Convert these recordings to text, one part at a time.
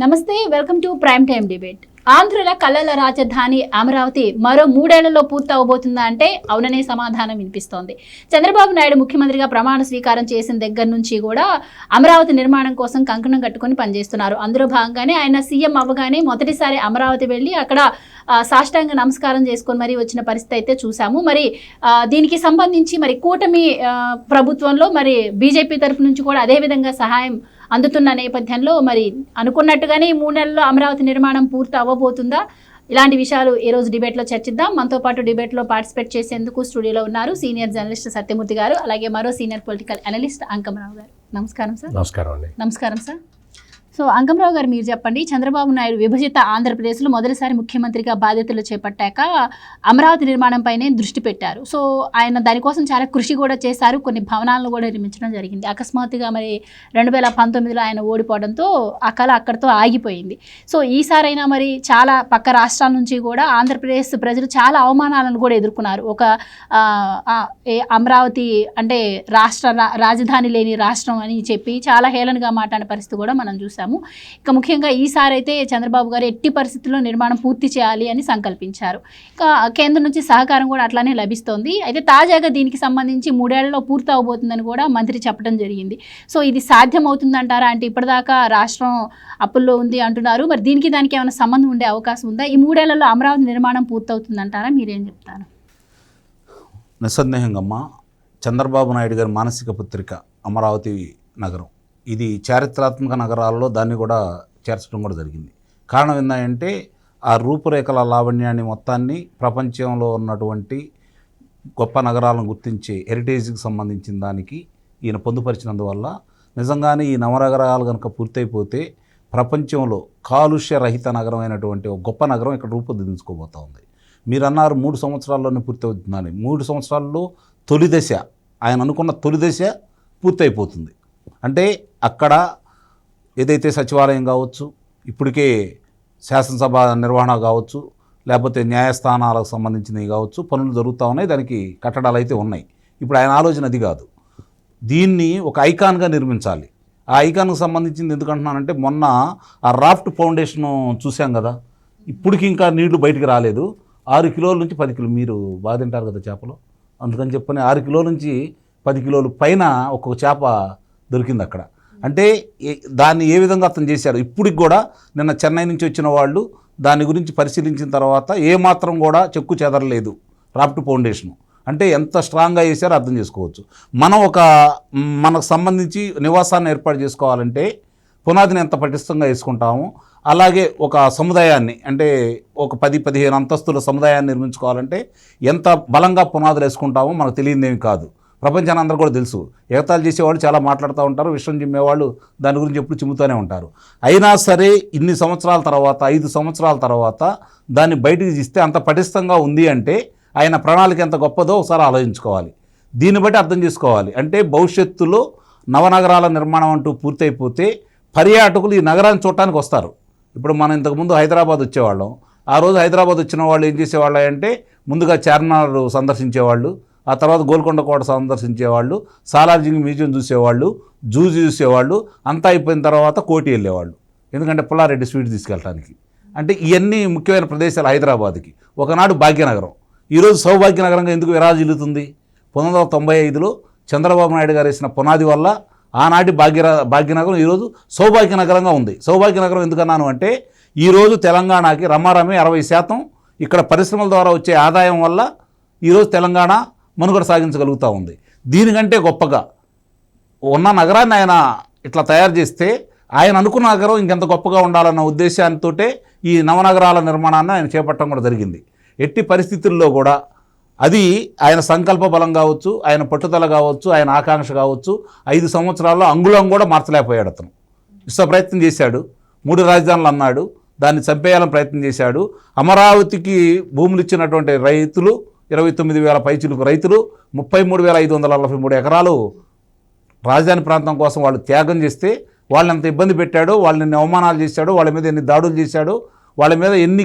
నమస్తే, welcome to prime time debate. ఆంధ్రుల కళల రాజధాని అమరావతి మరో 3 ఏళ్లలో పూర్తి అవబోతుందా అంటే అవుననే సమాధానం వినిపిస్తోంది. చంద్రబాబు నాయుడు ముఖ్యమంత్రిగా ప్రమాణ స్వీకారం చేసిన దగ్గర నుంచి కూడా అమరావతి నిర్మాణం కోసం కంకణం కట్టుకొని పనిచేస్తున్నారు. అందులో భాగంగానే ఆయన సీఎం అవ్వగానే మొదటిసారి అమరావతి వెళ్ళి అక్కడ సాష్టాంగ నమస్కారం చేసుకొని మరీ వచ్చిన పరిస్థితి అయితే చూసాము. మరి దీనికి సంబంధించి మరి కూటమి ప్రభుత్వంలో మరి బీజేపీ తరఫు నుంచి కూడా అదేవిధంగా సహాయం అందుతున్న నేపథ్యంలో మరి అనుకున్నట్టుగానే ఈ 3 నెలల్లో అమరావతి నిర్మాణం పూర్తి అవ్వబోతుందా? ఇలాంటి విషయాలు ఈ రోజు డిబేట్లో చర్చిద్దాం. మనతో పాటు డిబేట్లో పార్టిసిపేట్ చేసేందుకు స్టూడియోలో ఉన్నారు సీనియర్ జర్నలిస్ట్ సత్యమూర్తి గారు, అలాగే మరో సీనియర్ పొలిటికల్ అనలిస్ట్ అంకమరావు గారు. నమస్కారం సార్. నమస్కారం అండి. నమస్కారం సార్. సో అంకమరావు గారు, మీరు చెప్పండి, చంద్రబాబు నాయుడు విభజిత ఆంధ్రప్రదేశ్లో మొదటిసారి ముఖ్యమంత్రిగా బాధ్యతలు చేపట్టాక అమరావతి నిర్మాణంపైనే దృష్టి పెట్టారు. సో ఆయన దానికోసం చాలా కృషి కూడా చేశారు, కొన్ని భవనాలను కూడా నిర్మించడం జరిగింది. అకస్మాత్తుగా మరి 2019లో ఆయన ఓడిపోవడంతో ఆ కళ అక్కడితో ఆగిపోయింది. సో ఈసారైనా మరి చాలా పక్క రాష్ట్రాల నుంచి కూడా ఆంధ్రప్రదేశ్ ప్రజలు చాలా అవమానాలను కూడా ఎదుర్కొన్నారు. ఒక అమరావతి అంటే రాజధాని లేని రాష్ట్రం అని చెప్పి చాలా హేళనగా మాట్లాడిన పరిస్థితి కూడా మనం చూసాం. ఇక ముఖ్యంగా ఈసారి అయితే చంద్రబాబు గారు ఎట్టి పరిస్థితుల్లో నిర్మాణం పూర్తి చేయాలి అని సంకల్పించారు. ఇక కేంద్రం నుంచి సహకారం కూడా అట్లానే లభిస్తోంది. అయితే తాజాగా దీనికి సంబంధించి 3 ఏళ్లలో పూర్తి అవబోతుందని కూడా మంత్రి చెప్పడం జరిగింది. సో ఇది సాధ్యం అవుతుందంటారా? అంటే ఇప్పటిదాకా రాష్ట్రం అప్పుల్లో ఉంది అంటున్నారు. మరి దానికి ఏమైనా సంబంధం ఉండే అవకాశం ఉందా? ఈ 3 ఏళ్లలో అమరావతి నిర్మాణం పూర్తవుతుందంటారా? మీరేం చెప్తారు? నిస్సందేహంగా చంద్రబాబు నాయుడు గారి మానసిక పత్రిక అమరావతి నగరం, ఇది చారిత్రాత్మక నగరాల్లో దాన్ని కూడా చేర్చడం కూడా జరిగింది. కారణం ఏంటంటే ఆ రూపురేఖల లావణ్యాన్ని మొత్తాన్ని ప్రపంచంలో ఉన్నటువంటి గొప్ప నగరాలను గుర్తించే హెరిటేజ్కి సంబంధించిన దానికి ఈయన పొందుపరిచినందువల్ల నిజంగానే ఈ నవనగరాలు కనుక పూర్తయిపోతే ప్రపంచంలో కాలుష్య రహిత నగరం అయినటువంటి ఒక గొప్ప నగరం ఇక్కడ రూపుదిద్దుకోబోతూ ఉంది. మీరు అన్నారు 3 సంవత్సరాల్లోనే పూర్తి అవుతుందని. 3 సంవత్సరాల్లో తొలి దశ, ఆయన అనుకున్న తొలి దశ పూర్తయిపోతుంది. అంటే అక్కడ ఏదైతే సచివాలయం కావచ్చు, ఇప్పటికే శాసనసభ నిర్వహణ కావచ్చు, లేకపోతే న్యాయస్థానాలకు సంబంధించినవి కావచ్చు, పనులు జరుగుతూ ఉన్నాయి. దానికి కట్టడాలు అయితే ఉన్నాయి. ఇప్పుడు ఆయన ఆలోచన అది కాదు, దీన్ని ఒక ఐకాన్గా నిర్మించాలి. ఆ ఐకాన్కు సంబంధించింది ఎందుకంటున్నానంటే మొన్న ఆ రాఫ్ట్ ఫౌండేషన్ చూసాం కదా, ఇప్పటికి ఇంకా నీళ్లు బయటికి రాలేదు. 6 కిలోల నుంచి 10 కిలో, మీరు బాగా తింటారు కదా చేపలు, అందుకని చెప్పని 6 కిలోల నుంచి 10 కిలోలు పైన ఒక్కొక్క చేప దొరికింది అక్కడ. అంటే దాన్ని ఏ విధంగా అర్థం చేశారు? ఇప్పటికి కూడా నిన్న చెన్నై నుంచి వచ్చిన వాళ్ళు దాని గురించి పరిశీలించిన తర్వాత ఏమాత్రం కూడా చెక్కు చెదరలేదు రాఫ్ట్ ఫౌండేషన్. అంటే ఎంత స్ట్రాంగ్గా చేశారో అర్థం చేసుకోవచ్చు. మనం మనకు సంబంధించి నివాసాన్ని ఏర్పాటు చేసుకోవాలంటే పునాదిని ఎంత పటిష్టంగా వేసుకుంటాము, అలాగే ఒక సముదాయాన్ని అంటే ఒక 10-15 అంతస్తుల సముదాయాన్ని నిర్మించుకోవాలంటే ఎంత బలంగా పునాదులు వేసుకుంటామో మనకు తెలియదేమి కాదు. ప్రపంచాన్ని అందరూ కూడా తెలుసు. ఎగతాళి చేసేవాళ్ళు చాలా మాట్లాడుతూ ఉంటారు, విషయం చిమ్మేవాళ్ళు దాని గురించి ఎప్పుడు చిమ్ముతూనే ఉంటారు. అయినా సరే ఇన్ని సంవత్సరాల తర్వాత, 5 సంవత్సరాల తర్వాత దాన్ని బయటికి తీస్తే అంత పటిష్టంగా ఉంది అంటే ఆయన ప్రణాళిక ఎంత గొప్పదో ఒకసారి ఆలోచించుకోవాలి. దీన్ని బట్టి అర్థం చేసుకోవాలి. అంటే భవిష్యత్తులో నవనగరాల నిర్మాణం అంటూ పూర్తయిపోతే పర్యాటకులు ఈ నగరాన్ని చూడటానికి వస్తారు. ఇప్పుడు మనం ఇంతకుముందు హైదరాబాద్ వచ్చేవాళ్ళం. ఆ రోజు హైదరాబాద్ వచ్చిన వాళ్ళు ఏం చేసేవాళ్ళు అంటే ముందుగా చార్మినార్ సందర్శించేవాళ్ళు, ఆ తర్వాత గోల్కొండ కోట సందర్శించేవాళ్ళు, సాలార్జంగ్ మ్యూజియం చూసేవాళ్ళు, జూ చూసేవాళ్ళు. అంతా అయిపోయిన తర్వాత కోటి వెళ్ళేవాళ్ళు, ఎందుకంటే పుల్లారెడ్డి స్వీట్ తీసుకెళ్ళడానికి. అంటే ఇవన్నీ ముఖ్యమైన ప్రదేశాలు హైదరాబాద్కి. ఒకనాడు భాగ్యనగరం, ఈరోజు సౌభాగ్యనగరంగా ఎందుకు విరాజిల్లుతుంది? 1995లో చంద్రబాబు నాయుడు గారు వేసిన పునాది వల్ల ఆనాటి భాగ్యనగరం ఈరోజు సౌభాగ్యనగరంగా ఉంది. సౌభాగ్యనగరం ఎందుకన్నాను అంటే ఈరోజు తెలంగాణకి రమారమే 60% ఇక్కడ పరిశ్రమల ద్వారా వచ్చే ఆదాయం వల్ల ఈరోజు తెలంగాణ మనుగడ సాగించగలుగుతూ ఉంది. దీనికంటే గొప్పగా ఉన్న నగరాన్ని ఆయన ఇట్లా తయారు చేస్తే ఆయన అనుకున్న నగరం ఇంకెంత గొప్పగా ఉండాలన్న ఉద్దేశాంతో ఈ నవనగరాల నిర్మాణాన్ని ఆయన చేపట్టడం కూడా జరిగింది. ఎట్టి పరిస్థితుల్లో కూడా అది ఆయన సంకల్ప బలం కావచ్చు, ఆయన పట్టుదల కావచ్చు, ఆయన ఆకాంక్ష కావచ్చు. 5 సంవత్సరాల్లో అంగుళం కూడా మార్చలేకపోయాడు. అతను ప్రయత్నం చేశాడు, 3 రాజధానులు అన్నాడు, దాన్ని చంపేయాలని ప్రయత్నం చేశాడు. అమరావతికి భూములు ఇచ్చినటువంటి రైతులు 29,000 పైచిలుకు రైతులు 33,543 ఎకరాలు రాజధాని ప్రాంతం కోసం వాళ్ళు త్యాగం చేస్తే వాళ్ళని ఎంత ఇబ్బంది పెట్టాడో, వాళ్ళని అవమానాలు చేశాడో, వాళ్ళ మీద ఎన్ని దాడులు చేశాడో, వాళ్ళ మీద ఎన్ని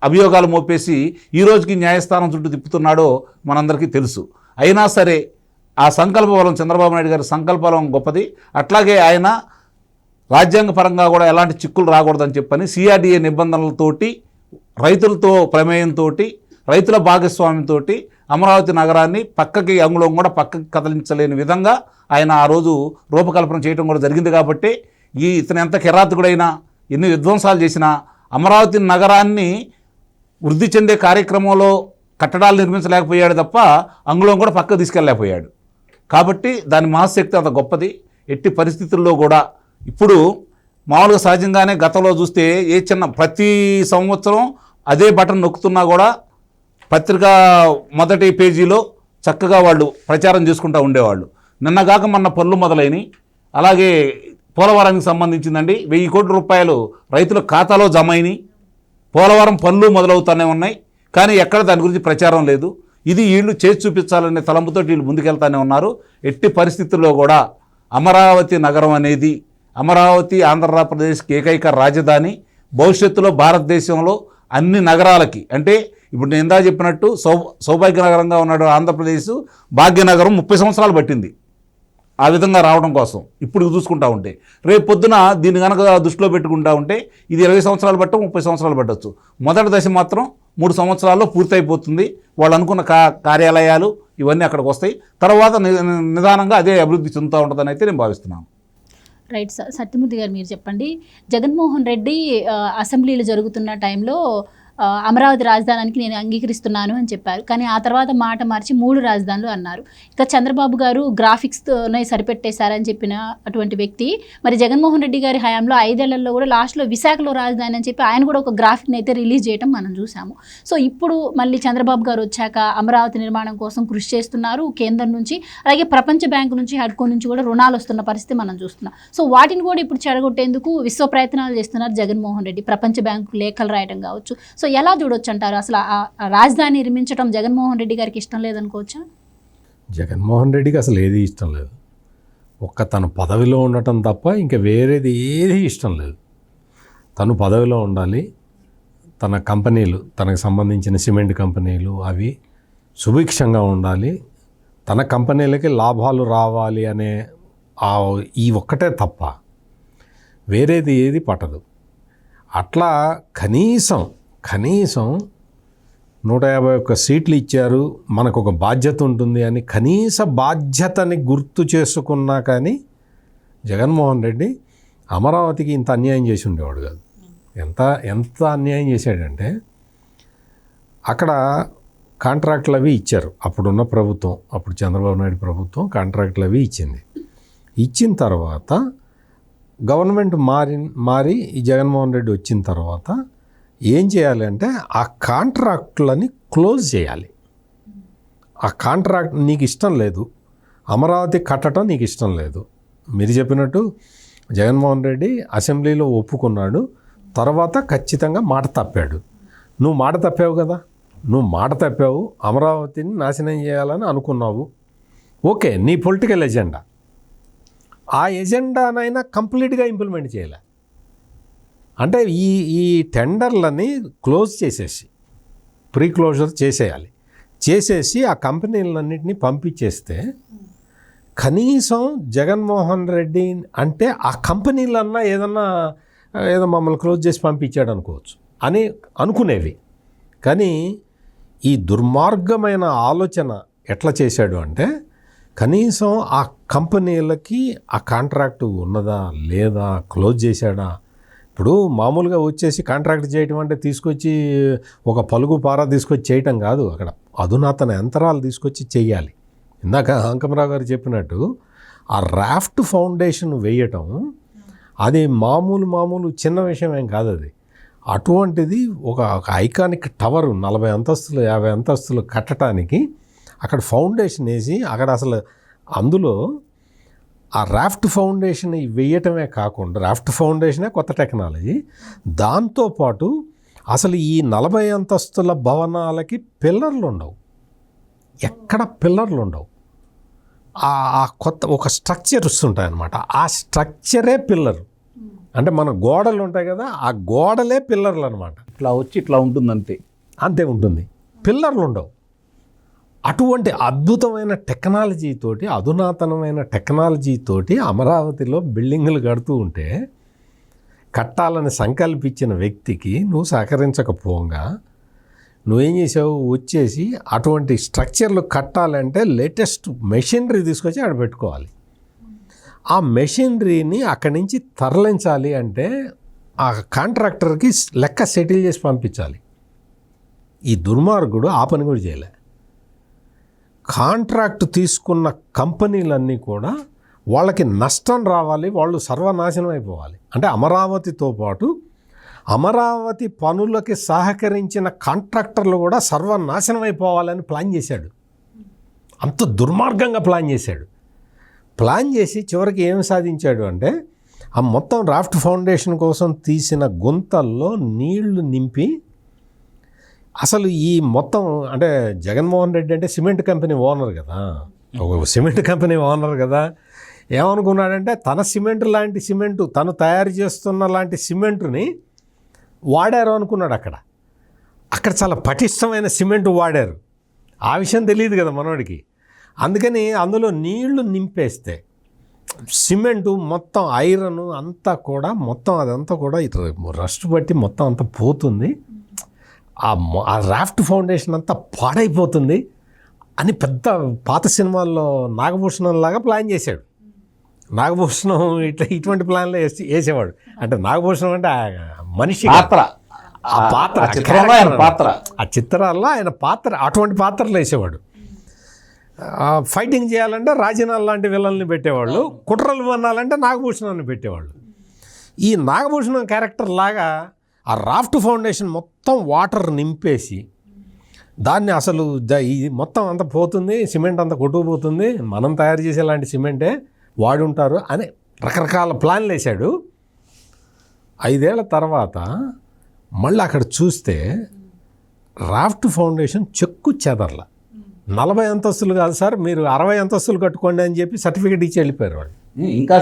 అభియోగాలు మోపేసి ఈ రోజుకి న్యాయస్థానం చుట్టూ తిప్పుతున్నాడో మనందరికీ తెలుసు. అయినా సరే ఆ సంకల్ప బలం, చంద్రబాబు నాయుడు గారి సంకల్ప బలం గొప్పది. అట్లాగే ఆయన రాజ్యాంగ పరంగా కూడా ఎలాంటి చిక్కులు రాకూడదని చెప్పని సిఆర్డిఏ నిబంధనలతోటి రైతులతో ప్రమేయంతో రైతుల భాగస్వామ్యంతో అమరావతి నగరాన్ని పక్కకి అంగుళం కూడా పక్కకి కదిలించలేని విధంగా ఆయన ఆ రోజు రూపకల్పన చేయడం కూడా జరిగింది. కాబట్టి ఇతను ఎంత కిరాతకుడైనా ఎన్ని విధ్వంసాలు చేసినా అమరావతి నగరాన్ని వృద్ధి చెందే కార్యక్రమంలో కట్టడాలు నిర్మించలేకపోయాడు తప్ప అంగుళం కూడా పక్కకు తీసుకెళ్ళలేకపోయాడు. కాబట్టి దాని మహాశక్తి అంత గొప్పది. ఎట్టి పరిస్థితుల్లో కూడా ఇప్పుడు మామూలుగా సహజంగానే గతంలో చూస్తే ప్రతి సంవత్సరం అదే బటన్ నొక్కుతున్నా కూడా పత్రిక మొదటి పేజీలో చక్కగా వాళ్ళు ప్రచారం చేసుకుంటూ ఉండేవాళ్ళు. నిన్నగాక మొన్న పనులు మొదలైనవి. అలాగే పోలవరానికి సంబంధించిందండి 1000 కోట్ల రూపాయలు రైతుల ఖాతాలో జమ అయినాయి. పోలవరం పనులు మొదలవుతూనే ఉన్నాయి, కానీ ఎక్కడ దాని గురించి ప్రచారం లేదు. ఇది వీళ్ళు చేసి చూపించాలనే తలంపుతో వీళ్ళు ముందుకెళ్తూనే ఉన్నారు. ఎట్టి పరిస్థితుల్లో కూడా అమరావతి నగరం అనేది అమరావతి ఆంధ్రప్రదేశ్కి ఏకైక రాజధాని. భవిష్యత్తులో భారతదేశంలో అన్ని నగరాలకి, అంటే ఇప్పుడు నేను ఇందా చెప్పినట్టు సౌభాగ్య నగరంగా ఉన్నాడు ఆంధ్రప్రదేశ్, భాగ్యనగరం 30 సంవత్సరాలు పట్టింది ఆ విధంగా రావడం కోసం. ఇప్పుడు చూసుకుంటా ఉంటే రేపు పొద్దున దీన్ని కనుక దృష్టిలో పెట్టుకుంటా ఉంటే ఇది 20 సంవత్సరాలు పట్టం, 30 సంవత్సరాలు పట్టవచ్చు. మొదటి దశ మాత్రం 3 సంవత్సరాల్లో పూర్తయిపోతుంది. వాళ్ళు అనుకున్న కార్యాలయాలు ఇవన్నీ అక్కడికి వస్తాయి. తర్వాత నిదానంగా అదే అభివృద్ధి చెందుతూ ఉంటుందని అయితే నేను భావిస్తున్నాను. Right sir. సత్యమూర్తి గారు మీరు చెప్పండి, జగన్మోహన్ రెడ్డి అసెంబ్లీలు జరుగుతున్న టైంలో అమరావతి రాజధానికి నేను అంగీకరిస్తున్నాను అని చెప్పారు. కానీ ఆ తర్వాత మాట మార్చి 3 రాజధానులు అన్నారు. ఇక చంద్రబాబు గారు గ్రాఫిక్స్తోనే సరిపెట్టేశారని చెప్పిన అటువంటి వ్యక్తి మరి జగన్మోహన్ రెడ్డి గారి హయాంలో 5 ఏళ్లలో కూడా లాస్ట్లో విశాఖలో రాజధాని అని చెప్పి ఆయన కూడా ఒక గ్రాఫిక్ని అయితే రిలీజ్ చేయడం మనం చూసాము. సో ఇప్పుడు మళ్ళీ చంద్రబాబు గారు వచ్చాక అమరావతి నిర్మాణం కోసం కృషి చేస్తున్నారు కేంద్రం నుంచి, అలాగే ప్రపంచ బ్యాంకు నుంచి హడ్కో నుంచి కూడా రుణాలు వస్తున్న పరిస్థితి మనం చూస్తున్నాం. సో వాటిని కూడా ఇప్పుడు చెడగొట్టేందుకు విశ్వ ప్రయత్నాలు చేస్తున్నారు జగన్మోహన్ రెడ్డి. ప్రపంచ బ్యాంకు లేఖలు రాయడం కావచ్చు. సో ఎలా చూడొచ్చు అంటారు? అసలు ఆ రాజధాని నిర్మించడం జగన్మోహన్ రెడ్డి గారికి ఇష్టం లేదనుకోవచ్చా? జగన్మోహన్ రెడ్డికి అసలు ఏది ఇష్టం లేదు. తన పదవిలో ఉండటం తప్ప ఇంకా వేరేది ఏది ఇష్టం లేదు. తను పదవిలో ఉండాలి, తన కంపెనీలు, తనకు సంబంధించిన సిమెంట్ కంపెనీలు అవి సుభిక్షంగా ఉండాలి, తన కంపెనీలకి లాభాలు రావాలి అనే ఈ ఒక్కటే తప్ప వేరేది ఏది పట్టదు. అట్లా కనీసం 151 సీట్లు ఇచ్చారు, మనకు ఒక బాధ్యత ఉంటుంది అని కనీస బాధ్యతని గుర్తు చేసుకున్నా కానీ జగన్మోహన్ రెడ్డి అమరావతికి ఇంత అన్యాయం చేసి ఉండేవాడు కాదు. ఎంత అన్యాయం చేశాడంటే అక్కడ కాంట్రాక్ట్లు అవి ఇచ్చారు. అప్పుడున్న ప్రభుత్వం, అప్పుడు చంద్రబాబు నాయుడు ప్రభుత్వం కాంట్రాక్ట్లు అవి ఇచ్చిన తర్వాత గవర్నమెంట్ మారి ఈ జగన్మోహన్ రెడ్డి వచ్చిన తర్వాత ఏం చేయాలి అంటే ఆ కాంట్రాక్టులని క్లోజ్ చేయాలి. ఆ కాంట్రాక్ట్ నీకు ఇష్టం లేదు, అమరావతి కట్టడం నీకు ఇష్టం లేదు. మీరు చెప్పినట్టు జగన్మోహన్ రెడ్డి అసెంబ్లీలో ఒప్పుకున్నాడు, తర్వాత ఖచ్చితంగా మాట తప్పాడు. నువ్వు మాట తప్పావు కదా, నువ్వు మాట తప్పావు, అమరావతిని నాశనం చేయాలని అనుకున్నావు. ఓకే, నీ పొలిటికల్ ఎజెండా, ఆ ఎజెండానైనా కంప్లీట్గా ఇంప్లిమెంట్ చేయలే. అంటే ఈ టెండర్లని క్లోజ్ చేసేసి ప్రీ క్లోజర్ చేసేసి ఆ కంపెనీలన్నింటినీ పంపించేస్తే కనీసం జగన్మోహన్ రెడ్డి అంటే ఆ కంపెనీలన్నా ఏదో మమ్మల్ని క్లోజ్ చేసి పంపించాడు అనుకోవచ్చు అని అనుకునేవి. కానీ ఈ దుర్మార్గమైన ఆలోచన ఎట్లా చేశాడు అంటే కనీసం ఆ కంపెనీలకి ఆ కాంట్రాక్టు ఉన్నదా లేదా, క్లోజ్ చేశాడా. ఇప్పుడు మామూలుగా వచ్చేసి కాంట్రాక్ట్ చేయటం అంటే తీసుకొచ్చి ఒక పలుగు పార తీసుకొచ్చి చేయటం కాదు, అక్కడ అధునాతన యంత్రాలు తీసుకొచ్చి చెయ్యాలి. ఇందాక అంకమరావు గారు చెప్పినట్టు ఆ రాఫ్ట్ ఫౌండేషన్ వేయటం అది మామూలు చిన్న విషయం ఏం కాదు. అది అటువంటిది ఒక ఐకానిక్ టవర్ 40 అంతస్తులు 50 అంతస్తులు కట్టడానికి అక్కడ ఫౌండేషన్ వేసి అక్కడ అసలు అందులో ఆ రాఫ్ట్ ఫౌండేషన్ వేయటమే కాకుండా, రాఫ్ట్ ఫౌండేషనే కొత్త టెక్నాలజీ, దాంతోపాటు అసలు ఈ 40 అంతస్తుల భవనాలకి పిల్లర్లు ఉండవు, ఎక్కడ పిల్లర్లు ఉండవు. ఆ కొత్త ఒక స్ట్రక్చర్స్ ఉంటాయన్నమాట, ఆ స్ట్రక్చరే పిల్లర్. అంటే మన గోడలు ఉంటాయి కదా, ఆ గోడలే పిల్లర్లు అనమాట. ఇట్లా వచ్చి ఇట్లా ఉంటుంది, అంతే ఉంటుంది, పిల్లర్లు ఉండవు. అటువంటి అద్భుతమైన టెక్నాలజీతోటి, అధునాతనమైన టెక్నాలజీతోటి అమరావతిలో బిల్డింగులు కడుతూ ఉంటే కట్టాలని సంకల్పించిన వ్యక్తికి నువ్వు సహకరించకపోగా నువ్వేం చేసావు, వచ్చేసి అటువంటి స్ట్రక్చర్లు కట్టాలంటే లేటెస్ట్ మెషినరీ తీసుకొచ్చి ఆడ పెట్టుకోవాలి. ఆ మెషినరీని అక్కడి నుంచి తరలించాలి అంటే ఆ కాంట్రాక్టర్కి లెక్క సెటిల్ చేసి పంపించాలి. ఈ దుర్మార్గుడు ఆ పని కూడా చేయలే. కాంట్రాక్ట్ తీసుకున్న కంపెనీలన్నీ కూడా వాళ్ళకి నష్టం రావాలి, వాళ్ళు సర్వనాశనం అయిపోవాలి. అంటే అమరావతితో పాటు అమరావతి పనులకి సహకరించిన కాంట్రాక్టర్లు కూడా సర్వనాశనం అయిపోవాలని ప్లాన్ చేశాడు. అంత దుర్మార్గంగా ప్లాన్ చేశాడు. ప్లాన్ చేసి చివరికి ఏం సాధించాడు అంటే ఆ మొత్తం రాఫ్ట్ ఫౌండేషన్ కోసం తీసిన గుంతల్లో నీళ్లు నింపి అసలు ఈ మొత్తం అంటే జగన్మోహన్ రెడ్డి అంటే సిమెంట్ కంపెనీ ఓనర్ కదా, ఒక సిమెంట్ కంపెనీ ఓనర్ కదా, ఏమనుకున్నాడంటే తన సిమెంట్ లాంటి సిమెంటు తను తయారు చేస్తున్న లాంటి సిమెంటుని వాడారు అనుకున్నాడు. అక్కడ చాలా పటిష్టమైన సిమెంటు వాడారు. ఆ విషయం తెలియదు కదా మనోడికి. అందుకని అందులో నీళ్లు నింపేస్తే సిమెంటు మొత్తం ఐరన్ అంతా కూడా మొత్తం అదంతా కూడా రస్ట్ బట్టి మొత్తం అంతా పోతుంది, ఆ రాఫ్ట్ ఫౌండేషన్ అంతా పాడైపోతుంది అని పెద్ద పాత సినిమాల్లో నాగభూషణం లాగా ప్లాన్ చేశాడు. నాగభూషణం ఇటువంటి ప్లాన్లో వేసేవాడు. అంటే నాగభూషణం అంటే మనిషి పాత్ర, ఆ చిత్రాల్లో ఆయన పాత్ర, అటువంటి పాత్రలు వేసేవాడు. ఫైటింగ్ చేయాలంటే రాజీనాల్ లాంటి విలన్ని పెట్టేవాళ్ళు, కుట్రలు వన్నాలంటే నాగభూషణాన్ని పెట్టేవాళ్ళు. ఈ నాగభూషణం క్యారెక్టర్ లాగా ఆ రాఫ్ట్ ఫౌండేషన్ మొత్తం వాటర్ నింపేసి దాన్ని అసలు ఇది మొత్తం అంతా పోతుంది, సిమెంట్ అంతా కొట్టుకుపోతుంది, మనం తయారు చేసే లాంటి సిమెంటే వాడుంటారు అని రకరకాల ప్లాన్లు వేశాడు. 5 ఏళ్ల తర్వాత మళ్ళీ అక్కడ చూస్తే రాఫ్ట్ ఫౌండేషన్ చెక్కు చెదర్ల. 40 అంతస్తులు కాదు సార్, మీరు 60 అంతస్తులు కట్టుకోండి అని చెప్పి సర్టిఫికేట్ ఇచ్చి వెళ్ళిపోయారు వాళ్ళు. ఇంకా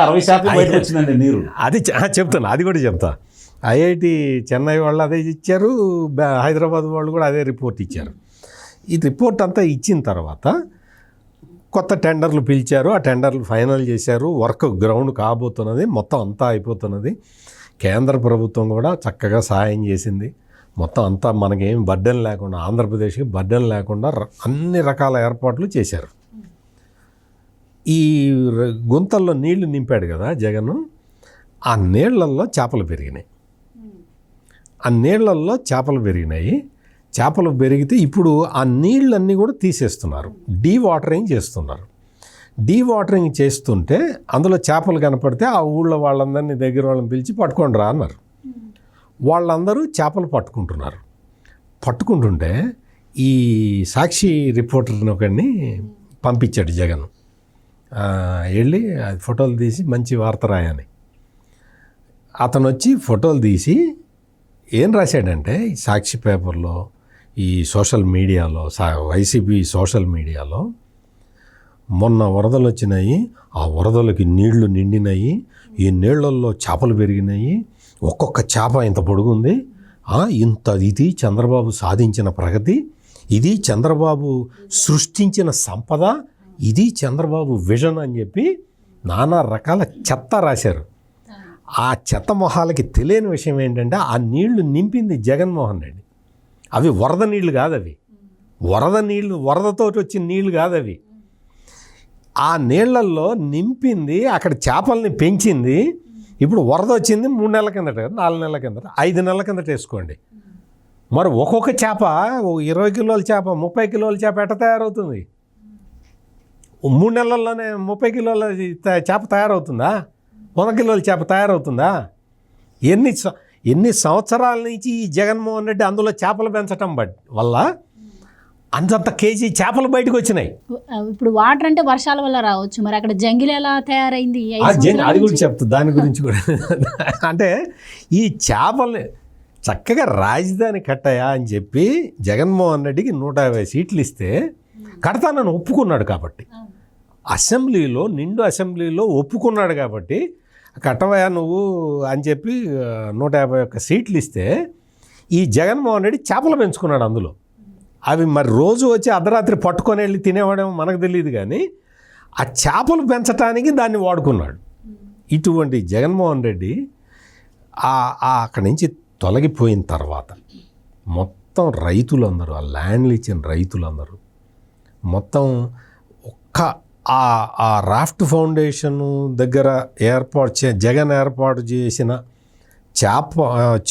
60% బయట వచ్చిందండి నీరు. అది చెప్తాను, అది కూడా చెప్తా. ఐఐటి చెన్నై వాళ్ళు అదే ఇచ్చారు, హైదరాబాద్ వాళ్ళు కూడా అదే రిపోర్ట్ ఇచ్చారు. ఈ రిపోర్ట్ అంతా ఇచ్చిన తర్వాత కొత్త టెండర్లు పిలిచారు, ఆ టెండర్లు ఫైనల్ చేశారు, వర్క్ గ్రౌండ్ కాబోతున్నది, మొత్తం అంతా అయిపోతున్నది. కేంద్ర ప్రభుత్వం కూడా చక్కగా సహాయం చేసింది. మొత్తం అంతా మనకేం బర్డెన్ లేకుండా, ఆంధ్రప్రదేశ్కి బర్డెన్ లేకుండా అన్ని రకాల ఏర్పాట్లు చేశారు. ఈ గుంతల్లో నీళ్లు నింపాడు కదా జగన్, ఆ నీళ్లల్లో చేపలు పెరిగినాయి. ఆ నీళ్లల్లో చేపలు పెరిగినాయి. చేపలు పెరిగితే ఇప్పుడు ఆ నీళ్ళన్నీ కూడా తీసేస్తున్నారు, డీవాటరింగ్ చేస్తున్నారు. డీవాటరింగ్ చేస్తుంటే అందులో చేపలు కనపడితే ఆ ఊళ్ళో వాళ్ళందరినీ దగ్గర వాళ్ళని పిలిచి పట్టుకొని రా అన్నారు. వాళ్ళందరూ చేపలు పట్టుకుంటున్నారు. పట్టుకుంటుంటే ఈ సాక్షి రిపోర్టర్ని ఒకడిని పంపించాడు జగన్, వెళ్ళి అది ఫోటోలు తీసి మంచి వార్త రాయని. అతను వచ్చి ఫోటోలు తీసి ఏం రాశాడంటే ఈ సాక్షి పేపర్లో, ఈ సోషల్ మీడియాలో, వైసీపీ సోషల్ మీడియాలో మొన్న వరదలు వచ్చినాయి, ఆ వరదలకి నీళ్లు నిండినాయి, ఈ నీళ్లల్లో చేపలు పెరిగినాయి, ఒక్కొక్క చేప ఇంత పొడుగుంది, ఇది చంద్రబాబు సాధించిన ప్రగతి, ఇది చంద్రబాబు సృష్టించిన సంపద, ఇది చంద్రబాబు విజన్ అని చెప్పి నానా రకాల చెత్త రాశారు. ఆ చెత్త మొహాలకి తెలియని విషయం ఏంటంటే ఆ నీళ్లు నింపింది జగన్మోహన్ రెడ్డి. అవి వరద నీళ్లు కాదు, అవి వరదతో వచ్చిన నీళ్లు కాదు అవి. ఆ నీళ్లల్లో నింపింది, అక్కడ చేపల్ని పెంచింది. ఇప్పుడు వరద వచ్చింది 3 నెలల కిందట, 4 నెలల కిందట, 5 నెలల కిందట వేసుకోండి. మరి ఒక్కొక్క చేప 20 కిలోల చేప, 30 కిలోల చేప ఎట్ట తయారవుతుంది? 3 నెలల్లోనే 30 కిలోల చేప తయారవుతుందా? 100 కిలోల చేప తయారవుతుందా? ఎన్ని సంవత్సరాల నుంచి ఈ జగన్మోహన్ రెడ్డి అందులో చేపలు పెంచటం వల్ల అంతంత కేజీ చేపలు బయటకు వచ్చినాయి. ఇప్పుడు వాటర్ అంటే వర్షాల వల్ల రావచ్చు, మరి అక్కడ జంగిల్ ఎలా తయారైంది? అది కూడా చెప్తా, దాని గురించి కూడా. అంటే ఈ చేపల్ని చక్కగా రాజధాని కట్టాయా అని చెప్పి జగన్మోహన్ రెడ్డికి 150 సీట్లు ఇస్తే కడతానని ఒప్పుకున్నాడు కాబట్టి, అసెంబ్లీలో నిండు అసెంబ్లీలో ఒప్పుకున్నాడు కాబట్టి కట్టవయా నువ్వు అని చెప్పి 151 సీట్లు ఇస్తే ఈ జగన్మోహన్ రెడ్డి చేపలు పెంచుకున్నాడు అందులో. అవి మరి రోజు వచ్చి అర్ధరాత్రి పట్టుకొని వెళ్ళి తినేవాడేమో మనకు తెలియదు, కానీ ఆ చేపలు పెంచడానికి దాన్ని వాడుకున్నాడు. ఇటువంటి జగన్మోహన్ రెడ్డి అక్కడి నుంచి తొలగిపోయిన తర్వాత మొత్తం రైతులందరూ, ఆ ల్యాండ్లు ఇచ్చిన రైతులందరూ మొత్తం ఆ రాఫ్ట్ ఫౌండేషన్ దగ్గర జగన్ ఏర్పాటు చేసిన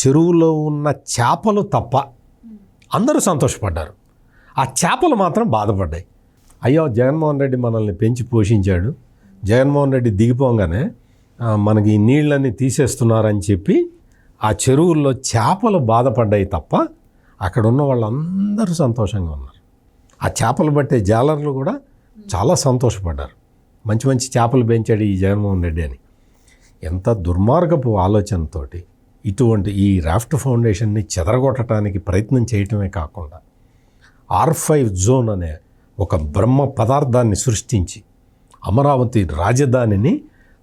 చెరువులో ఉన్న చేపలు తప్ప అందరూ సంతోషపడ్డారు. ఆ చేపలు మాత్రం బాధపడ్డాయి. అయ్యో, జగన్మోహన్ రెడ్డి మనల్ని పెంచి పోషించాడు, జగన్మోహన్ రెడ్డి దిగిపోగానే మనకి ఈ నీళ్ళన్నీ తీసేస్తున్నారని చెప్పి ఆ చెరువుల్లో చేపలు బాధపడ్డాయి తప్ప అక్కడ ఉన్న వాళ్ళందరూ సంతోషంగా ఉన్నారు. ఆ చేపలు పట్టే జాలర్లు కూడా చాలా సంతోషపడ్డారు. మంచి మంచి చేపలు పెంచాడు ఈ జగన్మోహన్ రెడ్డి అని. ఎంత దుర్మార్గపు ఆలోచనతోటి ఇటువంటి ఈ రాఫ్ట్ ఫౌండేషన్ని చెదరగొట్టడానికి ప్రయత్నం చేయటమే కాకుండా R5 జోన్ అనే ఒక బ్రహ్మ పదార్థాన్ని సృష్టించి అమరావతి రాజధానిని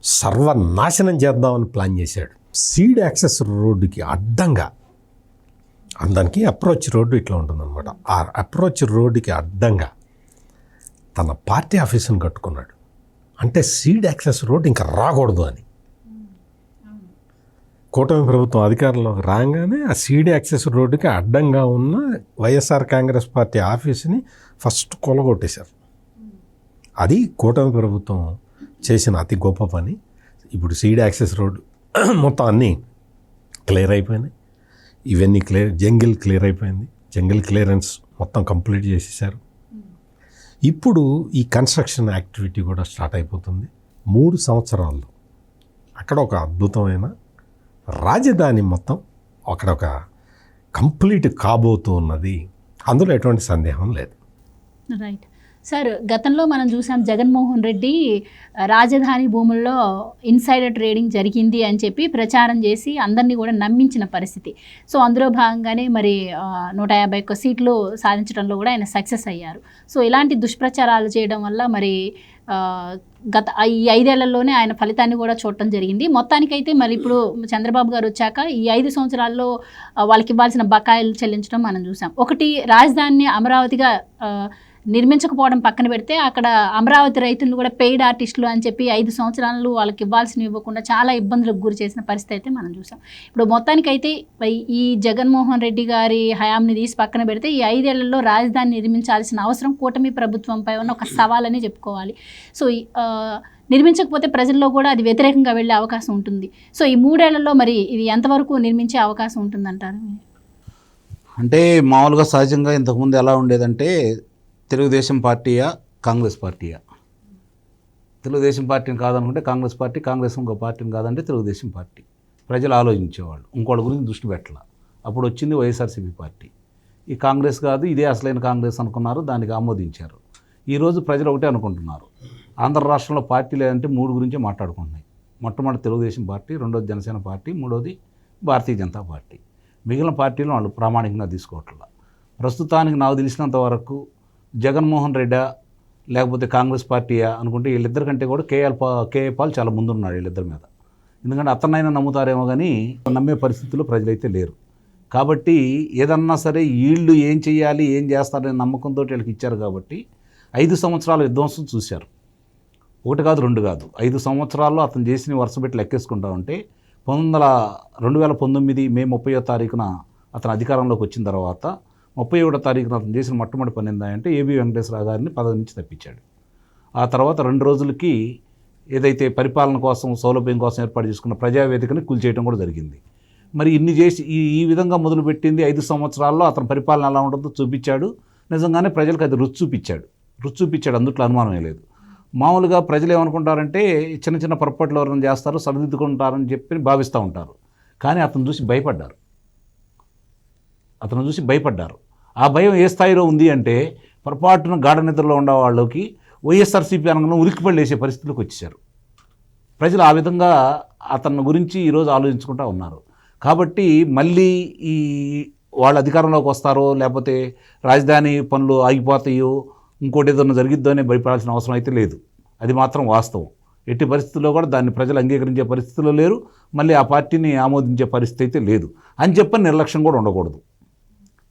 సర్వనాశనం చేద్దామని ప్లాన్ చేశాడు. సీడ్ యాక్సెస్ రోడ్డుకి అడ్డంగా, దానికి అప్రోచ్ రోడ్డు ఇట్లా ఉంటుందన్నమాట. ఆ అప్రోచ్ రోడ్డుకి అడ్డంగా తన పార్టీ ఆఫీసును కట్టుకున్నాడు. అంటే సీడ్ యాక్సెస్ రోడ్ ఇంకా రాకూడదు అని. కూటమి ప్రభుత్వం అధికారంలోకి రాగానే ఆ సీడ్ యాక్సెస్ రోడ్డుకి అడ్డంగా ఉన్న వైఎస్ఆర్ కాంగ్రెస్ పార్టీ ఆఫీసుని ఫస్ట్ కొలగొట్టేశారు. అది కూటమి ప్రభుత్వం చేసిన అతి గొప్ప పని. ఇప్పుడు సీడ్ యాక్సెస్ రోడ్డు మొత్తం అన్నీ క్లియర్ అయిపోయినాయి. ఇవన్నీ జంగిల్ క్లియర్ అయిపోయింది. జంగిల్ క్లియరెన్స్ మొత్తం కంప్లీట్ చేసేసారు. ఇప్పుడు ఈ కన్స్ట్రక్షన్ యాక్టివిటీ కూడా స్టార్ట్ అయిపోతుంది. 3 సంవత్సరాల్లో అక్కడ ఒక అద్భుతమైన రాజధాని మొత్తం అక్కడ ఒక కంప్లీట్ కాబోతూ ఉన్నది. అందులో ఎటువంటి సందేహం లేదు. రైట్ సార్, గతంలో మనం చూసాం జగన్మోహన్ రెడ్డి రాజధాని భూముల్లో ఇన్సైడర్ ట్రేడింగ్ జరిగింది అని చెప్పి ప్రచారం చేసి అందరినీ కూడా నమ్మించిన పరిస్థితి. సో అందులో భాగంగానే మరి 151 సీట్లు సాధించడంలో కూడా ఆయన సక్సెస్ అయ్యారు. సో ఇలాంటి దుష్ప్రచారాలు చేయడం వల్ల మరి ఈ 5 ఏళ్లలోనే ఆయన ఫలితాన్ని కూడా చూడటం జరిగింది. మొత్తానికైతే మరి ఇప్పుడు చంద్రబాబు గారు వచ్చాక ఈ 5 సంవత్సరాల్లో వాళ్ళకి ఇవ్వాల్సిన బకాయిలు చెల్లించడం మనం చూసాం. ఒకటి, రాజధానిని అమరావతిగా నిర్మించకపోవడం పక్కన పెడితే అక్కడ అమరావతి రైతులను కూడా పెయిడ్ ఆర్టిస్టులు అని చెప్పి 5 సంవత్సరాలు వాళ్ళకి ఇవ్వాల్సినవి ఇవ్వకుండా చాలా ఇబ్బందులకు గురి చేసిన పరిస్థితి అయితే మనం చూసాం. ఇప్పుడు మొత్తానికైతే ఈ జగన్మోహన్ రెడ్డి గారి హయాంని తీసి పక్కన పెడితే ఈ 5 ఏళ్లలో రాజధాని నిర్మించాల్సిన అవసరం కూటమి ప్రభుత్వంపై ఉన్న ఒక సవాలని చెప్పుకోవాలి. సో నిర్మించకపోతే ప్రజల్లో కూడా అది వ్యతిరేకంగా వెళ్ళే అవకాశం ఉంటుంది. సో ఈ 3 ఏళ్లలో మరి ఇది ఎంతవరకు నిర్మించే అవకాశం ఉంటుందంటారు? అంటే మామూలుగా సహజంగా ఇంతకుముందు ఎలా ఉండేదంటే తెలుగుదేశం పార్టీయా కాంగ్రెస్ పార్టీయా, తెలుగుదేశం పార్టీని కాదనుకుంటే కాంగ్రెస్ పార్టీ, కాంగ్రెస్ ఇంకో పార్టీని కాదంటే తెలుగుదేశం పార్టీ. ప్రజలు ఆలోచించేవాళ్ళు, ఇంకోటి గురించి దృష్టి పెట్టాల. అప్పుడు వచ్చింది వైఎస్ఆర్సీపీ పార్టీ. ఈ కాంగ్రెస్ కాదు, ఇదే అసలైన కాంగ్రెస్ అనుకున్నారు, దానికి ఆమోదించారు. ఈరోజు ప్రజలు ఒకటే అనుకుంటున్నారు. ఆంధ్ర రాష్ట్రంలో పార్టీ లేదంటే 3 గురించే మాట్లాడుకుంటున్నాయి. మొట్టమొదటి తెలుగుదేశం పార్టీ, రెండోది జనసేన పార్టీ, మూడోది భారతీయ జనతా పార్టీ. మిగిలిన పార్టీలు వాళ్ళు ప్రామాణికంగా తీసుకోవట్లా. ప్రస్తుతానికి నాకు తెలిసినంత వరకు జగన్మోహన్ రెడ్డి లేకపోతే కాంగ్రెస్ పార్టీయా అనుకుంటే వీళ్ళిద్దరి కంటే కూడా కేఏ పాల్ చాలా ముందున్నాడు వీళ్ళిద్దరి మీద. ఎందుకంటే అతనైనా నమ్ముతారేమో కానీ నమ్మే పరిస్థితుల్లో ప్రజలైతే లేరు. కాబట్టి ఏదన్నా సరే వీళ్ళు ఏం చేయాలి, ఏం చేస్తారనే నమ్మకంతో వీళ్ళకి ఇచ్చారు. కాబట్టి 5 సంవత్సరాల విధ్వంసం చూశారు. 1 కాదు 2 కాదు, 5 సంవత్సరాల్లో అతను చేసిన వరుస పెట్టి లెక్కేసుకుంటా ఉంటే 2019 మే 30వ తారీఖున అతను అధికారంలోకి వచ్చిన తర్వాత 31వ తారీఖున అతను చేసిన మొట్టమొదటి పని ఏంటంటే ఏబీ వెంకటేశ్వరరావు గారిని పదవి నుంచి తప్పించాడు. ఆ తర్వాత 2 రోజులకి ఏదైతే పరిపాలన కోసం సౌలభ్యం కోసం ఏర్పాటు చేసుకున్న ప్రజావేదికని కూల్చేయడం కూడా జరిగింది. మరి ఇన్ని చేసి ఈ విధంగా మొదలుపెట్టింది 5 సంవత్సరాల్లో అతని పరిపాలన ఎలా ఉంటుందో చూపించాడు. నిజంగానే ప్రజలకు అది రుచి చూపించాడు, అందుట్లో అనుమానమే లేదు. మామూలుగా ప్రజలు ఏమనుకుంటారంటే చిన్న చిన్న పొరపాట్లు ఎవరైనా చేస్తారు, సరిదిద్దుకుంటారని చెప్పి భావిస్తూ ఉంటారు. కానీ అతను చూసి భయపడ్డారు. ఆ భయం ఏ స్థాయిలో ఉంది అంటే పొరపాటున గాఢ నిద్రలో ఉండే వాళ్ళకి వైఎస్ఆర్సీపీ అనగానే ఉలిక్కిపడేసే పరిస్థితులకు వచ్చేసారు. ప్రజలు ఆ విధంగా అతని గురించి ఈరోజు ఆలోచించుకుంటూ ఉన్నారు. కాబట్టి మళ్ళీ ఈ వాళ్ళ అధికారంలోకి వస్తారో లేకపోతే రాజధాని పనులు ఆగిపోతాయో ఇంకోటి ఏదైనా జరిగిద్దో అనే భయపడాల్సిన అవసరం అయితే లేదు. అది మాత్రం వాస్తవం. ఎట్టి పరిస్థితుల్లో కూడా దాన్ని ప్రజలు అంగీకరించే పరిస్థితుల్లో లేరు, మళ్ళీ ఆ పార్టీని ఆమోదించే పరిస్థితి అయితే లేదు అని చెప్పని నిర్లక్ష్యం కూడా ఉండకూడదు.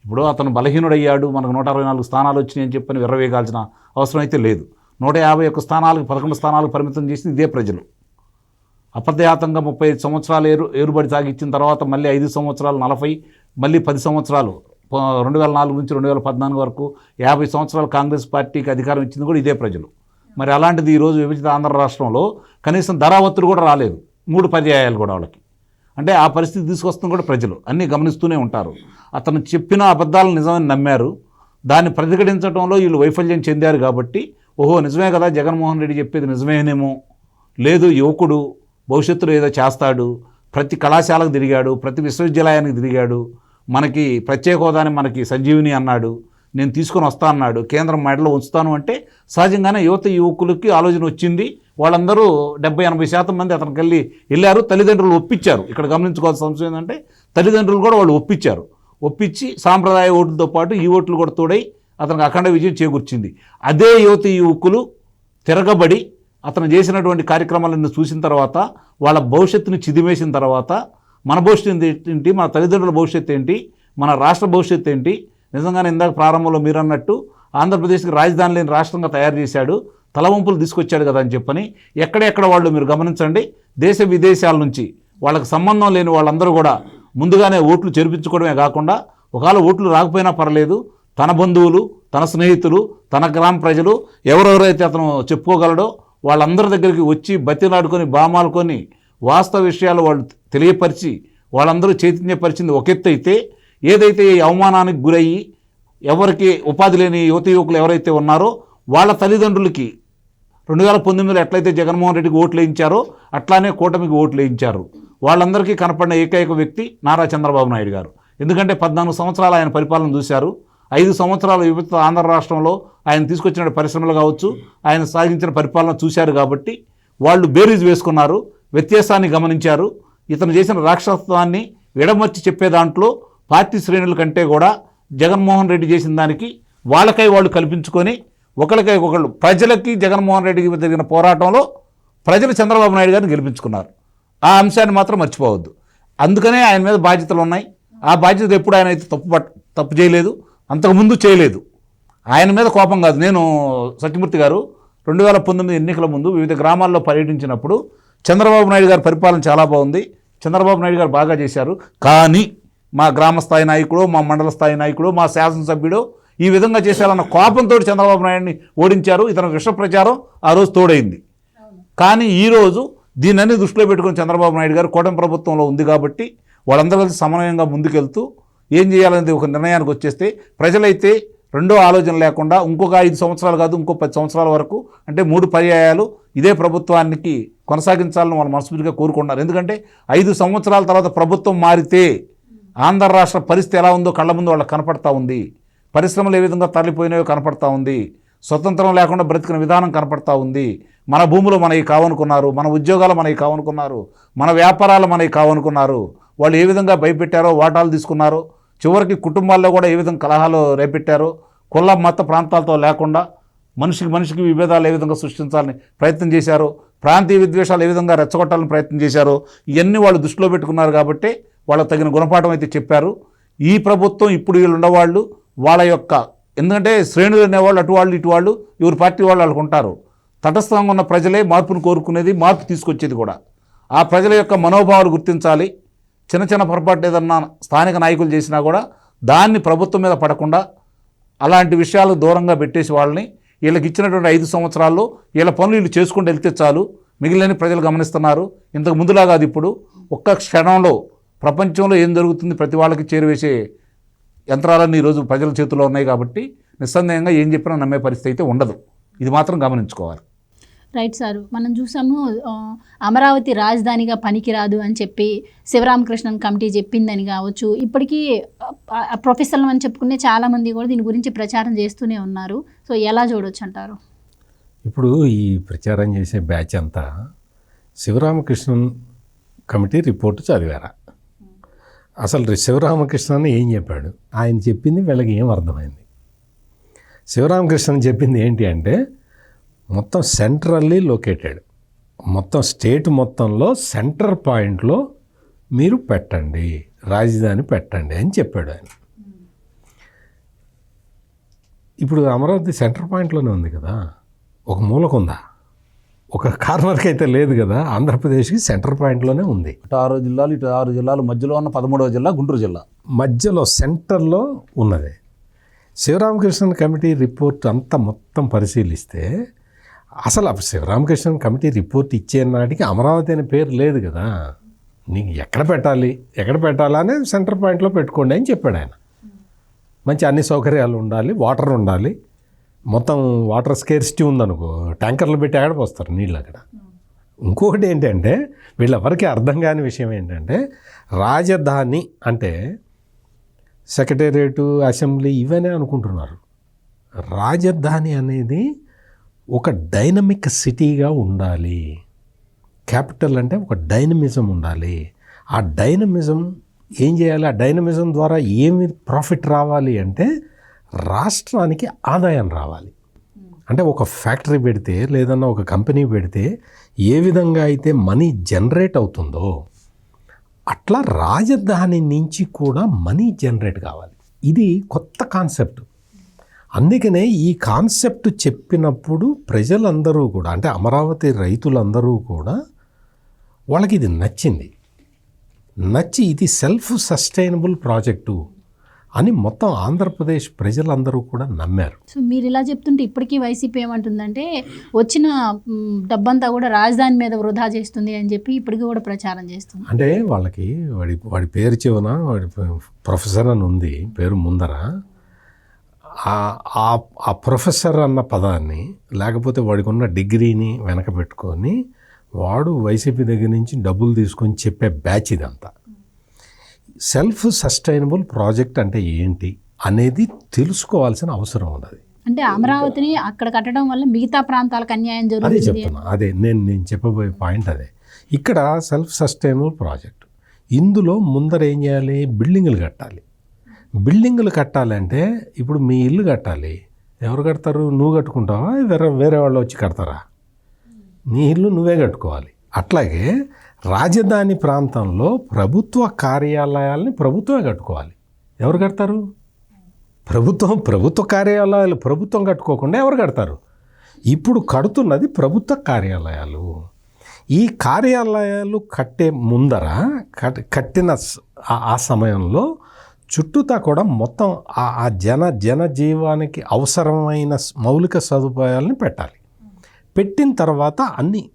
ఇప్పుడు అతను బలహీనుడయ్యాడు, మనకు 164 స్థానాలు వచ్చినాయి అని చెప్పని విర్రవేగాల్సిన అవసరం అయితే లేదు. 151 స్థానాలకు 11 స్థానాలకు పరిమితం చేసింది ఇదే ప్రజలు. అప్రతిహాతంగా 35 సంవత్సరాలు ఏరుబడి సాగించిన తర్వాత మళ్ళీ 5 సంవత్సరాలు 40, మళ్ళీ 10 సంవత్సరాలు 2004 నుంచి 2014 వరకు 50 సంవత్సరాలు కాంగ్రెస్ పార్టీకి అధికారం ఇచ్చింది కూడా ఇదే ప్రజలు. మరి అలాంటిది ఈరోజు విభజిత ఆంధ్ర రాష్ట్రంలో కనీసం ధరావత్తులు కూడా రాలేదు, 3 పర్యాయాలు కూడా వాళ్ళకి. అంటే ఆ పరిస్థితి తీసుకొస్తుంది కూడా ప్రజలు అన్నీ గమనిస్తూనే ఉంటారు. అతను చెప్పిన అబద్ధాలను నిజమని నమ్మారు, దాన్ని ప్రతిఘటించడంలో వీళ్ళు వైఫల్యం చెందారు. కాబట్టి ఓహో నిజమే కదా, జగన్మోహన్ రెడ్డి చెప్పేది నిజమేనేమో, లేదు యువకుడు భవిష్యత్తులో ఏదో చేస్తాడు, ప్రతి కళాశాలకు తిరిగాడు, ప్రతి విశ్వవిద్యాలయానికి తిరిగాడు, మనకి ప్రత్యేక హోదాని మనకి సంజీవిని అన్నాడు, నేను తీసుకొని వస్తా అన్నాడు, కేంద్రం మెడలో ఉంచుతాను అంటే సహజంగానే యువకులకి ఆలోచన వచ్చింది. వాళ్ళందరూ 70-80% మంది అతనికి వెళ్ళారు. తల్లిదండ్రులు ఒప్పించారు. ఇక్కడ గమనించుకోవాల్సిన అంశం ఏంటంటే తల్లిదండ్రులు కూడా వాళ్ళు ఒప్పించి సాంప్రదాయ ఓట్లతో పాటు ఈ ఓట్లు కూడా తోడై అతనికి అఖండ విజయం చేకూర్చింది. అదే యువకులు తిరగబడి అతను చేసినటువంటి కార్యక్రమాలను చూసిన తర్వాత వాళ్ళ భవిష్యత్తుని చిదిమేసిన తర్వాత మన భవిష్యత్తు ఏంటి, మన తల్లిదండ్రుల భవిష్యత్తు ఏంటి, మన రాష్ట్ర భవిష్యత్తు ఏంటి, నిజంగానే ఇందాక ప్రారంభంలో మీరు అన్నట్టు ఆంధ్రప్రదేశ్కి రాజధాని లేని రాష్ట్రంగా తయారు చేశాడు, తలవంపులు తీసుకొచ్చాడు కదా అని చెప్పని ఎక్కడెక్కడ వాళ్ళు మీరు గమనించండి, దేశ విదేశాల నుంచి వాళ్ళకి సంబంధం లేని వాళ్ళందరూ కూడా ముందుగానే ఓట్లు చేర్పించుకోవడమే కాకుండా ఒకవేళ ఓట్లు రాకపోయినా పర్లేదు, తన బంధువులు, తన స్నేహితులు, తన గ్రామ ప్రజలు ఎవరెవరైతే అతను చెప్పుకోగలడో వాళ్ళందరి దగ్గరికి వచ్చి బతిలాడుకొని బామాలుకొని వాస్తవ విషయాలు వాళ్ళు తెలియపరిచి వాళ్ళందరూ చైతన్యపరిచింది ఒక ఎత్తు అయితే, ఏదైతే ఈ అవమానానికి గురయ్యి ఎవరికి ఉపాధి లేని యువకులు ఎవరైతే ఉన్నారో వాళ్ళ తల్లిదండ్రులకి 2019లో ఎట్లయితే జగన్మోహన్ రెడ్డికి ఓట్లు వేయించారో అట్లానే కూటమికి ఓట్లు వేయించారు. వాళ్ళందరికీ కనపడిన ఏకైక వ్యక్తి నారా చంద్రబాబు నాయుడు గారు. ఎందుకంటే 14 సంవత్సరాలు ఆయన పరిపాలన చూశారు. 5 సంవత్సరాలు విభజిత ఆంధ్ర రాష్ట్రంలో ఆయన తీసుకొచ్చిన పరిశ్రమలు కావచ్చు, ఆయన సాగించిన పరిపాలన చూశారు. కాబట్టి వాళ్ళు బేరీజ్ వేసుకున్నారు, వ్యత్యాసాన్ని గమనించారు. ఇతను చేసిన రాక్షసత్వాన్ని విడమర్చి చెప్పే దాంట్లో పార్టీ శ్రేణుల కంటే కూడా జగన్మోహన్ రెడ్డి చేసిన దానికి వాళ్ళకై వాళ్ళు కల్పించుకొని ఒకరికై ఒకళ్ళు ప్రజలకి జగన్మోహన్ రెడ్డికి జరిగిన పోరాటంలో ప్రజలు చంద్రబాబు నాయుడు గారిని గెలిపించుకున్నారు. ఆ అంశాన్ని మాత్రం మర్చిపోవద్దు. అందుకనే ఆయన మీద బాధ్యతలు ఉన్నాయి. ఆ బాధ్యతలు ఎప్పుడు ఆయన అయితే తప్పు చేయలేదు, అంతకుముందు చేయలేదు. ఆయన మీద కోపం కాదు. నేను సత్యమూర్తి గారు 2019 ఎన్నికల ముందు వివిధ గ్రామాల్లో పర్యటించినప్పుడు చంద్రబాబు నాయుడు గారి పరిపాలన చాలా బాగుంది, చంద్రబాబు నాయుడు గారు బాగా చేశారు, కానీ మా గ్రామ స్థాయి నాయకుడు, మా మండల స్థాయి నాయకుడు, మా శాసనసభ్యుడు ఈ విధంగా చేశారన్న కోపంతో చంద్రబాబు నాయుడిని ఓడించారు. ఇతను విష ప్రచారం ఆ రోజు తోడైంది. కానీ ఈరోజు దీన్ని దృష్టిలో పెట్టుకుని చంద్రబాబు నాయుడు గారు కూటమి ప్రభుత్వంలో ఉంది కాబట్టి వాళ్ళందరూ కలిసి సమన్వయంగా ముందుకెళ్తూ ఏం చేయాలనేది ఒక నిర్ణయానికి వచ్చేస్తే ప్రజలైతే రెండో ఆలోచన లేకుండా ఇంకొక 5 సంవత్సరాలు కాదు ఇంకో 10 సంవత్సరాల వరకు అంటే 3 పర్యాయాలు ఇదే ప్రభుత్వానికి కొనసాగించాలని వాళ్ళు మనస్ఫూర్తిగా కోరుకుంటున్నారు. ఎందుకంటే 5 సంవత్సరాల తర్వాత ప్రభుత్వం మారితే ఆంధ్ర రాష్ట్ర పరిస్థితి ఎలా ఉందో కళ్ళ ముందు వాళ్ళకి కనపడతా ఉంది. పరిశ్రమలు ఏ విధంగా తరలిపోయినాయో కనపడతా ఉంది. స్వతంత్రం లేకుండా బ్రతికిన విధానం కనపడతా ఉంది. మన భూములు మనకి కావనుకున్నారు, మన ఉద్యోగాలు మనకి కావనుకున్నారు, మన వ్యాపారాలు మనకి కావనుకున్నారు. వాళ్ళు ఏ విధంగా భయపెట్టారో, వాటాలు తీసుకున్నారో, చివరికి కుటుంబాల్లో కూడా ఏ విధంగా కలహాలు రేపెట్టారో, కుల మత ప్రాంతాలతో లేకుండా మనిషికి విభేదాలు ఏ విధంగా సృష్టించాలని ప్రయత్నం చేశారో, ప్రాంతీయ విద్వేషాలు ఏ విధంగా రెచ్చగొట్టాలని ప్రయత్నం చేశారో ఇవన్నీ వాళ్ళు దృష్టిలో పెట్టుకున్నారు. కాబట్టి వాళ్ళకు తగిన గుణపాఠం అయితే చెప్పారు. ఈ ప్రభుత్వం ఇప్పుడు వీళ్ళు ఉండేవాళ్ళు వాళ్ళ యొక్క ఎందుకంటే శ్రేణులు అనేవాళ్ళు అటువాళ్ళు ఇటువాళ్ళు ఎవరి పార్టీ వాళ్ళు వాళ్ళకు ఉంటారు. తటస్థంగా ఉన్న ప్రజలే మార్పును కోరుకునేది, మార్పు తీసుకొచ్చేది కూడా. ఆ ప్రజల యొక్క మనోభావాలు గుర్తించాలి. చిన్న పొరపాటు ఏదన్నా స్థానిక నాయకులు చేసినా కూడా దాన్ని ప్రభుత్వం మీద పడకుండా అలాంటి విషయాలు దూరంగా పెట్టేసి వాళ్ళని వీళ్ళకి ఇచ్చినటువంటి 5 సంవత్సరాల్లో వీళ్ళ పనులు వీళ్ళు చేసుకుంటూ వెళ్తే చాలు, మిగిలిన ప్రజలు గమనిస్తున్నారు. ఇంతకు ముందులాగా అది ఇప్పుడు ఒక్క క్షణంలో ప్రపంచంలో ఏం జరుగుతుంది ప్రతి వాళ్ళకి చేరువేసే యంత్రాలన్నీ ఈరోజు ప్రజల చేతుల్లో ఉన్నాయి. కాబట్టి నిస్సందేహంగా ఏం చెప్పినా నమ్మే పరిస్థితి అయితే ఉండదు. ఇది మాత్రం గమనించుకోవాలి. రైట్ సార్, మనం చూసాము అమరావతి రాజధానిగా పనికిరాదు అని చెప్పి శివరామకృష్ణన్ కమిటీ చెప్పిందని కావచ్చు. ఇప్పటికీ ప్రొఫెసర్లు అని చెప్పుకునే చాలామంది కూడా దీని గురించి ప్రచారం చేస్తూనే ఉన్నారు. సో ఎలా చూడొచ్చు అంటారు? ఇప్పుడు ఈ ప్రచారం చేసే బ్యాచ్ అంతా శివరామకృష్ణన్ కమిటీ రిపోర్టు చదివారా? అసలు శివరామకృష్ణన్ ఏం చెప్పాడు? ఆయన చెప్పింది వీళ్ళకి ఏం అర్థమైంది? శివరామకృష్ణన్ చెప్పింది ఏంటి అంటే మొత్తం సెంట్రల్లీ లొకేటెడ్, మొత్తం స్టేట్ మొత్తంలో సెంటర్ పాయింట్లో మీరు పెట్టండి, రాజధాని పెట్టండి అని చెప్పాడు ఆయన. ఇప్పుడు అమరావతి సెంటర్ పాయింట్లోనే ఉంది కదా, ఒక మూలకు ఉందా? ఒక కార్నర్కి అయితే లేదు కదా, ఆంధ్రప్రదేశ్కి సెంటర్ పాయింట్లోనే ఉంది. ఇటు 6 జిల్లాలు, ఇటు 6 జిల్లాలు, మధ్యలో ఉన్న 13వ జిల్లా గుంటూరు జిల్లా, మధ్యలో సెంటర్లో ఉన్నది. శివరామకృష్ణన్ కమిటీ రిపోర్ట్ అంతా మొత్తం పరిశీలిస్తే అసలు శివరామకృష్ణన్ కమిటీ రిపోర్ట్ ఇచ్చే నాటికి అమరావతి అనే పేరు లేదు కదా. నీకు ఎక్కడ పెట్టాలా అని సెంటర్ పాయింట్లో పెట్టుకోండి అని చెప్పాడు ఆయన. మంచి అన్ని సౌకర్యాలు ఉండాలి, వాటర్ ఉండాలి. మొత్తం వాటర్ స్కేర్సిటీ ఉందనుకో, ట్యాంకర్లు పెట్టి ఎక్కడ పోస్తారు నీళ్ళు అక్కడ. ఇంకొకటి ఏంటంటే వీళ్ళెవరికి అర్థం కాని విషయం ఏంటంటే, రాజధాని అంటే సెక్రటేరియట్, అసెంబ్లీ ఇవనే అనుకుంటున్నారు. రాజధాని అనేది ఒక డైనమిక్ సిటీగా ఉండాలి. క్యాపిటల్ అంటే ఒక డైనమిజం ఉండాలి. ఆ డైనమిజం ఏం చేయాలి? ఆ డైనమిజం ద్వారా ఏమి ప్రాఫిట్ రావాలి అంటే రాష్ట్రానికి ఆదాయం రావాలి. అంటే ఒక ఫ్యాక్టరీ పెడితే, లేదన్నా ఒక కంపెనీ పెడితే ఏ విధంగా అయితే మనీ జనరేట్ అవుతుందో అట్లా రాజధాని నుంచి కూడా మనీ జనరేట్ కావాలి. ఇది కొత్త కాన్సెప్ట్. అందుకనే ఈ కాన్సెప్ట్ చెప్పినప్పుడు ప్రజలందరూ కూడా, అంటే అమరావతి రైతులందరూ కూడా వాళ్ళకి ఇది నచ్చి ఇది సెల్ఫ్ సస్టైనబుల్ ప్రాజెక్టు అని మొత్తం ఆంధ్రప్రదేశ్ ప్రజలందరూ కూడా నమ్మారు. సో మీరు ఇలా చెప్తుంటే ఇప్పటికీ వైసీపీ ఏమంటుందంటే వచ్చిన డబ్బంతా కూడా రాజధాని మీద వృధా చేస్తుంది అని చెప్పి ఇప్పటికీ కూడా ప్రచారం చేస్తుంది. అంటే వాళ్ళకి వాడి పేరు చివన వాడి ప్రొఫెసర్ అని ఉంది పేరు ముందర. ఆ ప్రొఫెసర్ అన్న పదాన్ని, లేకపోతే వాడికి ఉన్న డిగ్రీని వెనక పెట్టుకొని వాడు వైసీపీ దగ్గర నుంచి డబ్బులు తీసుకొని చెప్పే బ్యాచ్ ఇదంతా. సెల్ఫ్ సస్టైనబుల్ ప్రాజెక్ట్ అంటే ఏంటి అనేది తెలుసుకోవాల్సిన అవసరం ఉన్నది. అంటే అమరావతిని అక్కడ కట్టడం వల్ల మిగతా ప్రాంతాలకు అన్యాయం అదే జరుగుతుంది. చెప్తున్నా, అదే నేను చెప్పబోయే పాయింట్ అదే. ఇక్కడ సెల్ఫ్ సస్టైనబుల్ ప్రాజెక్ట్, ఇందులో ముందర ఏం చేయాలి? బిల్డింగులు కట్టాలి. బిల్డింగులు కట్టాలంటే ఇప్పుడు మీ ఇల్లు కట్టాలి. ఎవరు కడతారు? నువ్వు కట్టుకుంటావా? వేరే వాళ్ళు వచ్చి కడతారా? నీ ఇల్లు నువ్వే కట్టుకోవాలి. అట్లాగే రాజధాని ప్రాంతంలో ప్రభుత్వ కార్యాలయాలని ప్రభుత్వమే కట్టుకోవాలి. ఎవరు కడతారు? ప్రభుత్వ కార్యాలయాలు ప్రభుత్వం కట్టుకోకుండా ఎవరు కడతారు? ఇప్పుడు కడుతున్నది ప్రభుత్వ కార్యాలయాలు. ఈ కార్యాలయాలు కట్టే ముందర కట్టిన ఆ సమయంలో చుట్టూతా కూడా మొత్తం ఆ జనజీవానికి అవసరమైన మౌలిక సదుపాయాలని పెట్టాలి. పెట్టిన తర్వాత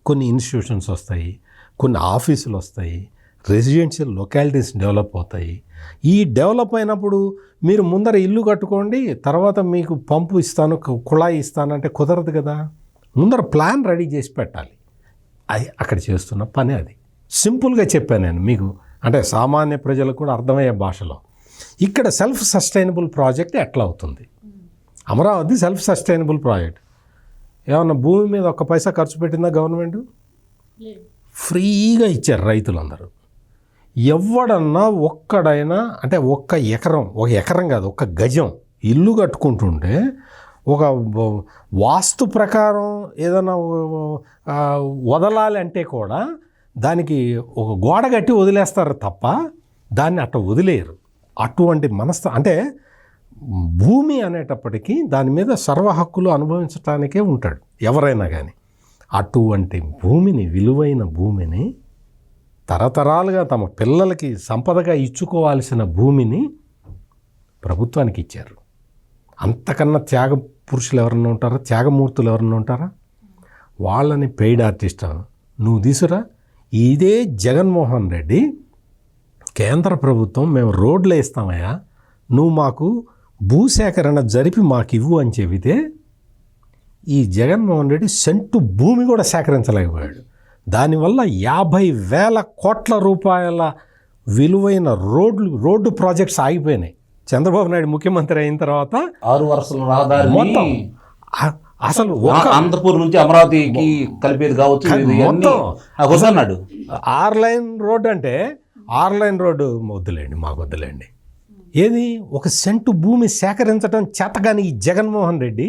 కొన్ని ఇన్స్టిట్యూషన్స్ వస్తాయి, కొన్ని ఆఫీసులు వస్తాయి, రెసిడెన్షియల్ లొకాలిటీస్ డెవలప్ అవుతాయి. ఈ డెవలప్ అయినప్పుడు మీరు ముందర ఇల్లు కట్టుకోండి, తర్వాత మీకు పంపు ఇస్తాను, కుళాయి ఇస్తానంటే కుదరదు కదా. ముందర ప్లాన్ రెడీ చేసి పెట్టాలి. అది అక్కడ చేస్తున్న పని. అది సింపుల్గా చెప్పాను నేను మీకు, అంటే సామాన్య ప్రజలకు కూడా అర్థమయ్యే భాషలో. ఇక్కడ సెల్ఫ్ సస్టైనబుల్ ప్రాజెక్ట్ ఎట్లా అవుతుంది? Amaravati self sustainable project. ఏమన్నా భూమి మీద 1 పైసా ఖర్చు పెట్టిందా గవర్నమెంట్? ఫ్రీగా ఇచ్చారు రైతులందరూ. ఎవడన్నా ఒక్కడైనా, అంటే ఒక ఎకరం కాదు, 1 గజం ఇల్లు కట్టుకుంటుంటే ఒక వాస్తు ప్రకారం ఏదైనా వదలాలి అంటే కూడా దానికి ఒక గోడ కట్టి వదిలేస్తారు తప్ప దాన్ని అట్ట వదిలేయరు. అటువంటి అంటే భూమి అనేటప్పటికీ దాని మీద సర్వ హక్కులు అనుభవించటానికే ఉంటాడు ఎవరైనా కానీ. అటువంటి భూమిని, విలువైన భూమిని, తరతరాలుగా తమ పిల్లలకి సంపదగా ఇచ్చుకోవాల్సిన భూమిని ప్రభుత్వానికి ఇచ్చారు. అంతకన్నా త్యాగ పురుషులు ఎవరన్నా ఉంటారా? త్యాగమూర్తులు ఎవరన్నా ఉంటారా? వాళ్ళని పెయిడ్ ఆర్టిస్ట్ నువ్వు తీసురా. ఇదే జగన్మోహన్ రెడ్డి కేంద్ర ప్రభుత్వం మేము రోడ్లు వేస్తామయ్యా, నువ్వు మాకు భూసేకరణ జరిపి మాకు ఇవ్వు అని చెబితే ఈ జగన్మోహన్ రెడ్డి సెంటు భూమి కూడా సేకరించలేకపోయాడు. దానివల్ల 50,000 కోట్ల రూపాయల విలువైన రోడ్డు ప్రాజెక్ట్స్ ఆగిపోయినాయి. చంద్రబాబు నాయుడు ముఖ్యమంత్రి అయిన తర్వాత 6 వరుసల రహదారి మొత్తం అసలు అనంతపూర్ నుంచి అమరావతికి కలిపేది కావచ్చు అన్నాడు. 6 లైన్ రోడ్డు అంటే 6 లైన్ రోడ్డు మాకు వద్దులేండి. ఏది 1 సెంటు భూమి సేకరించడం చేతగాని ఈ జగన్మోహన్ రెడ్డి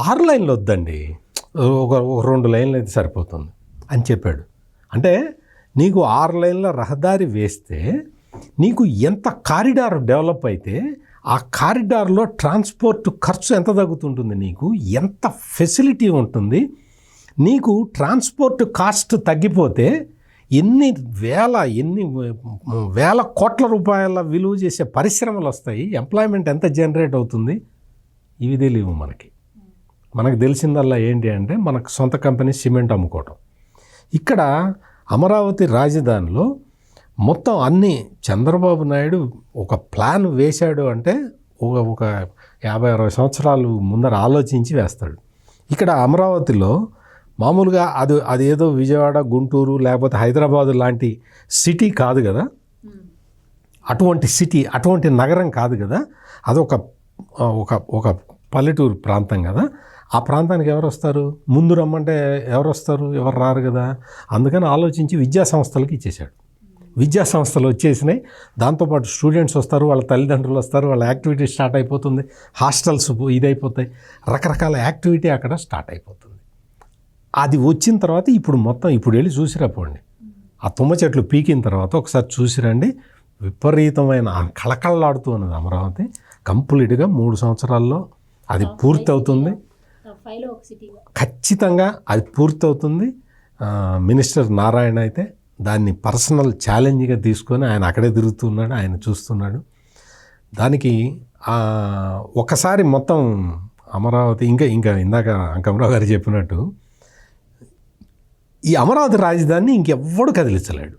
6 లైన్లు వద్దండి, ఒక 2 లైన్లు అయితే సరిపోతుంది అని చెప్పాడు. అంటే నీకు 6 లైన్ల రహదారి వేస్తే నీకు ఎంత కారిడార్ డెవలప్ అయితే ఆ కారిడార్లో ట్రాన్స్పోర్ట్ ఖర్చు ఎంత తగ్గుతుంటుంది, నీకు ఎంత ఫెసిలిటీ ఉంటుంది, నీకు ట్రాన్స్పోర్ట్ కాస్ట్ తగ్గిపోతే ఎన్ని వేల కోట్ల రూపాయల విలువ చేసే పరిశ్రమలు వస్తాయి, ఎంప్లాయ్మెంట్ ఎంత జనరేట్ అవుతుంది, ఇవి తెలియవు మనకి. మనకు తెలిసిందల్లా ఏంటి అంటే మనకు సొంత కంపెనీ సిమెంట్ అమ్ముకోవటం. ఇక్కడ అమరావతి రాజధానిలో మొత్తం అన్నీ చంద్రబాబు నాయుడు ఒక ప్లాన్ వేశాడు అంటే ఒక 50-60 సంవత్సరాలు ముందర ఆలోచించి వేస్తాడు. ఇక్కడ అమరావతిలో మామూలుగా అది ఏదో విజయవాడ, గుంటూరు లేకపోతే హైదరాబాదు లాంటి సిటీ కాదు కదా, అటువంటి సిటీ, అటువంటి నగరం కాదు కదా, అదొక ఒక పల్లెటూరు ప్రాంతం కదా. ఆ ప్రాంతానికి ఎవరు వస్తారు? ముందు రమ్మంటే ఎవరు వస్తారు? ఎవరు రారు కదా. అందుకని ఆలోచించి విద్యా సంస్థలకు ఇచ్చేశాడు. విద్యా సంస్థలు వచ్చేసినాయి, దాంతోపాటు స్టూడెంట్స్ వస్తారు, వాళ్ళ తల్లిదండ్రులు వస్తారు, వాళ్ళ యాక్టివిటీ స్టార్ట్ అయిపోతుంది, హాస్టల్స్ ఇదైపోతాయి, రకరకాల యాక్టివిటీ అక్కడ స్టార్ట్ అయిపోతుంది. అది వచ్చిన తర్వాత ఇప్పుడు వెళ్ళి చూసిరాపోండి, ఆ తుమ్మ చెట్లు పీకిన తర్వాత ఒకసారి చూసిరండి, విపరీతమైన కళకళలాడుతూ ఉన్నది అమరావతి. కంప్లీట్గా 3 సంవత్సరాల్లో అది పూర్తవుతుంది, ఖచ్చితంగా అది పూర్తవుతుంది. మినిస్టర్ నారాయణ అయితే దాన్ని పర్సనల్ ఛాలెంజ్గా తీసుకొని ఆయన అక్కడే తిరుగుతున్నాడు, ఆయన చూస్తున్నాడు. దానికి ఒకసారి మొత్తం అమరావతి ఇంకా ఇందాక అంకమరావు గారు చెప్పినట్టు ఈ అమరావతి రాజధానిని ఇంకెవ్వడు కదిలించలేడు.